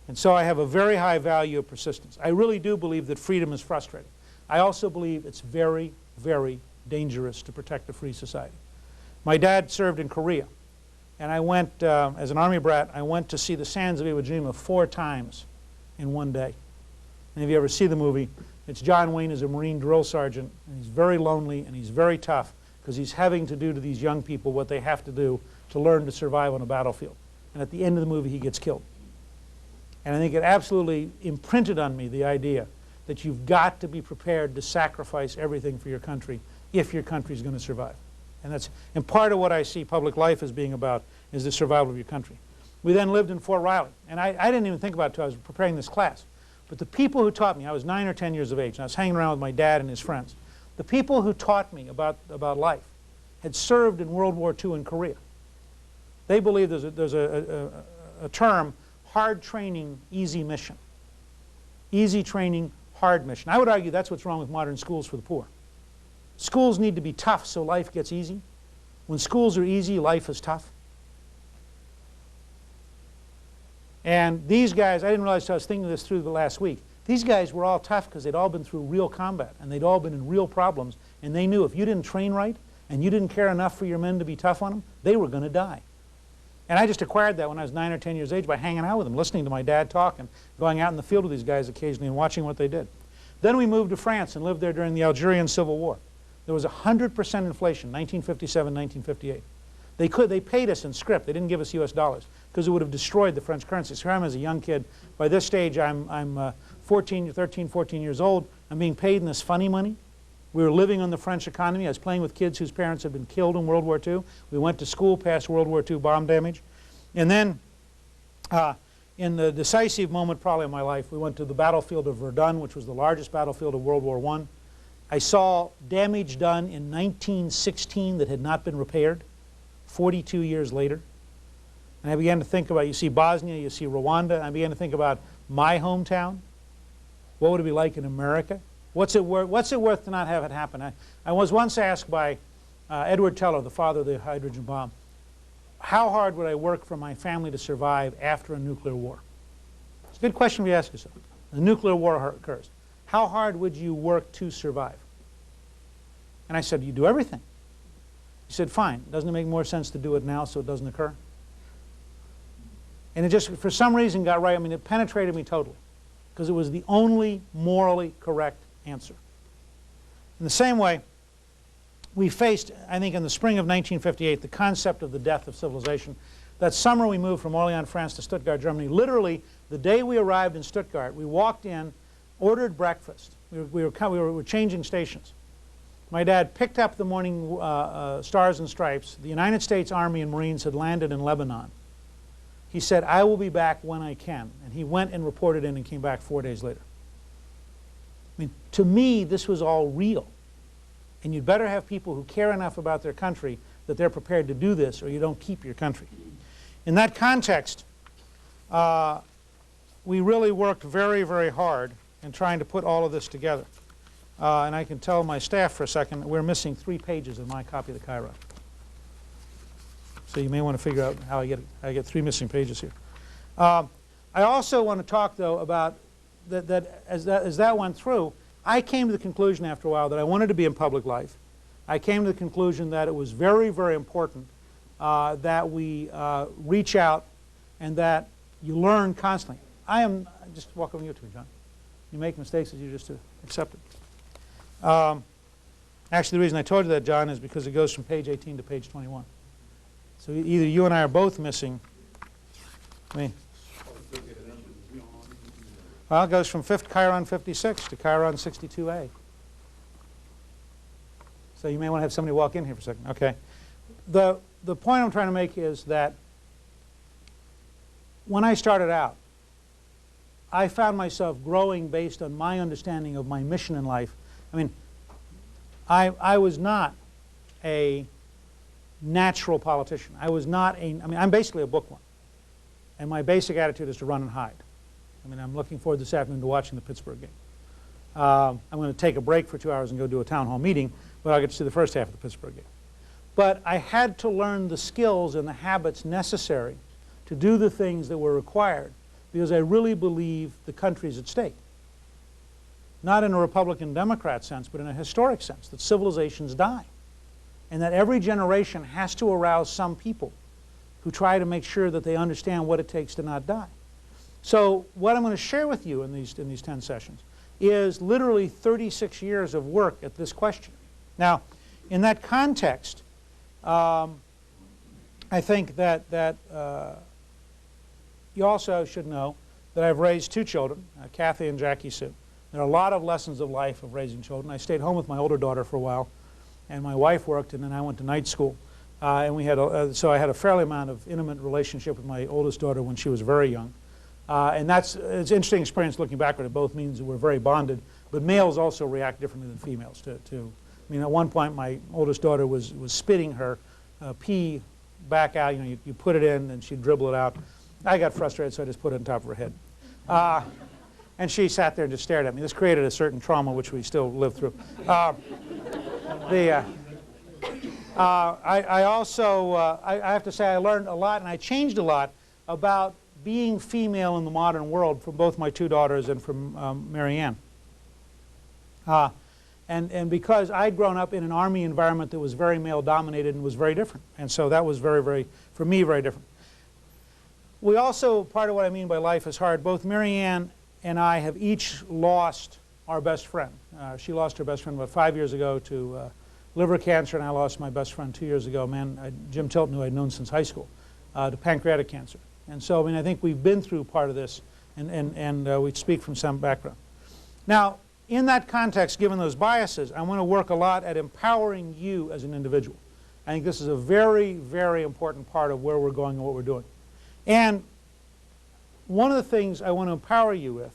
And so I have a very high value of persistence. I really do believe that freedom is frustrating. I also believe it's very, very dangerous to protect a free society. My dad served in Korea, and I went, as an Army brat, I went to see the sands of Iwo Jima 4 times in one day. And if you ever see the movie, it's John Wayne as a Marine drill sergeant, and he's very lonely and he's very tough because he's having to do to these young people what they have to do to learn to survive on a battlefield. And at the end of the movie, he gets killed. And I think it absolutely imprinted on me the idea that you've got to be prepared to sacrifice everything for your country if your country is going to survive. And part of what I see public life as being about is the survival of your country. We then lived in Fort Riley. And I didn't even think about it until I was preparing this class. But the people who taught me, I was 9 or 10 years of age, and I was hanging around with my dad and his friends. The people who taught me about life had served in World War II in Korea. They believe there's a term, hard training, easy mission. Easy training, hard mission. I would argue that's what's wrong with modern schools for the poor. Schools need to be tough so life gets easy. When schools are easy, life is tough. And these guys, I didn't realize until I was thinking this through the last week, these guys were all tough because they'd all been through real combat and they'd all been in real problems, and they knew if you didn't train right and you didn't care enough for your men to be tough on them, they were going to die. And I just acquired that when I was 9 or 10 years of age by hanging out with them, listening to my dad talk and going out in the field with these guys occasionally and watching what they did. Then we moved to France and lived there during the Algerian Civil War. There was 100% inflation, 1957, 1958. They paid us in scrip. They didn't give us US dollars because it would have destroyed the French currency. So I'm as a young kid. By this stage, I'm 13, 14 years old. I'm being paid in this funny money. We were living on the French economy. I was playing with kids whose parents had been killed in World War II. We went to school past World War II bomb damage. And then in the decisive moment probably of my life, we went to the battlefield of Verdun, which was the largest battlefield of World War I. I saw damage done in 1916 that had not been repaired 42 years later. And I began to think about, you see Bosnia, you see Rwanda, and I began to think about my hometown. What would it be like in America? What's it worth to not have it happen? I was once asked by Edward Teller, the father of the hydrogen bomb, how hard would I work for my family to survive after a nuclear war? It's a good question to ask yourself. The nuclear war occurs. How hard would you work to survive? And I said, you do everything. He said, fine. Doesn't it make more sense to do it now so it doesn't occur? And it just, for some reason, got right. I mean, it penetrated me totally because it was the only morally correct answer. In the same way, we faced, I think in the spring of 1958, the concept of the death of civilization. That summer we moved from Orléans, France to Stuttgart, Germany. Literally, the day we arrived in Stuttgart, we walked in, ordered breakfast. We were changing stations. My dad picked up the morning Stars and Stripes. The United States Army and Marines had landed in Lebanon. He said, I will be back when I can. And he went and reported in and came back 4 days later. I mean, to me, this was all real. And you'd better have people who care enough about their country that they're prepared to do this, or you don't keep your country. In that context, we really worked very, very hard in trying to put all of this together. And I can tell my staff for a second that we're missing 3 pages of my copy of the Chiron. So you may want to figure out how I get 3 missing pages here. I also want to talk, though, about as that went through, I came to the conclusion after a while that I wanted to be in public life. I came to the conclusion that it was very, very important that we reach out and that you learn constantly. Just walk over you two, John. You make mistakes as you just accept it. Actually, the reason I told you that, John, is because it goes from page 18 to page 21. So either you and I are both missing. Well, it goes from Chiron 56 to Chiron 62A. So you may want to have somebody walk in here for a second. Okay. The point I'm trying to make is that when I started out, I found myself growing based on my understanding of my mission in life. I mean, I was not a natural politician. I'm basically a bookworm. And my basic attitude is to run and hide. I mean, I'm looking forward this afternoon to watching the Pittsburgh game. I'm going to take a break for 2 hours and go do a town hall meeting, but I'll get to see the first half of the Pittsburgh game. But I had to learn the skills and the habits necessary to do the things that were required because I really believe the country is at stake. Not in a Republican-Democrat sense, but in a historic sense, that civilizations die. And that every generation has to arouse some people who try to make sure that they understand what it takes to not die. So what I'm going to share with you in these 10 sessions is literally 36 years of work at this question. Now, in that context, I think that you also should know that I've raised 2 children, Kathy and Jackie Sue. There are a lot of lessons of life of raising children. I stayed home with my older daughter for a while, and my wife worked, and then I went to night school. And we had so I had a fairly amount of intimate relationship with my oldest daughter when she was very young. And it's an interesting experience looking backward. It both means that we're very bonded, but males also react differently than females. I mean, at one point, my oldest daughter was spitting her pee back out. You know, you put it in, and she'd dribble it out. I got frustrated, so I just put it on top of her head. And she sat there and just stared at me. This created a certain trauma, which we still live through. I also, I have to say, I learned a lot, and I changed a lot about being female in the modern world from both my 2 daughters and from Marianne. And because I'd grown up in an Army environment that was very male-dominated and was very different. And so that was very, for me, very different. We also, part of what I mean by life is hard, both Marianne and I have each lost our best friend. She lost her best friend about 5 years ago to liver cancer, and I lost my best friend 2 years ago, Jim Tilton, who I'd known since high school, to pancreatic cancer. And so, I mean, I think we've been through part of this, and we speak from some background. Now, in that context, given those biases, I want to work a lot at empowering you as an individual. I think this is a very, very important part of where we're going and what we're doing. And one of the things I want to empower you with,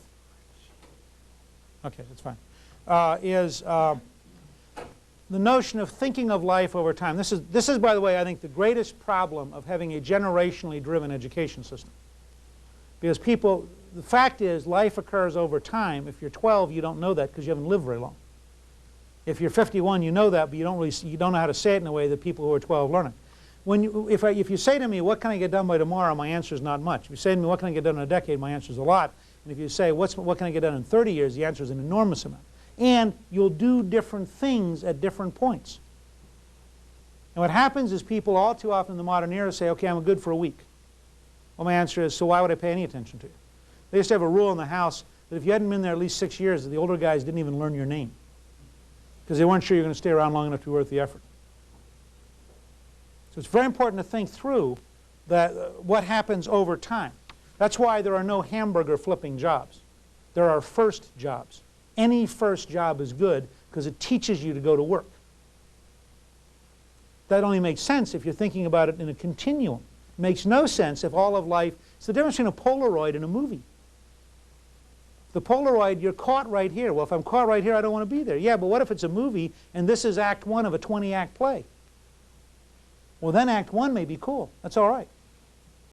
okay, that's fine, is the notion of thinking of life over time. This is, by the way, I think the greatest problem of having a generationally driven education system. Because people, the fact is, life occurs over time. If you're 12, you don't know that because you haven't lived very long. If you're 51, you know that, but you don't know how to say it in a way that people who are 12 learn it. If you say to me, what can I get done by tomorrow, my answer is not much. If you say to me, what can I get done in a decade, my answer is a lot. And if you say, what can I get done in 30 years, the answer is an enormous amount. And you'll do different things at different points. And what happens is people all too often in the modern era say, okay, I'm good for a week. Well, my answer is, so why would I pay any attention to you? They used to have a rule in the house that if you hadn't been there at least 6 years, the older guys didn't even learn your name. Because they weren't sure you're going to stay around long enough to be worth the effort. So it's very important to think through that, what happens over time. That's why there are no hamburger flipping jobs. There are first jobs. Any first job is good because it teaches you to go to work. That only makes sense if you're thinking about it in a continuum. It makes no sense if all of life, it's the difference between a Polaroid and a movie. The Polaroid, you're caught right here. Well, if I'm caught right here, I don't want to be there. Yeah, but what if it's a movie and this is Act 1 of a 20-act play? Well, then Act 1 may be cool. That's all right.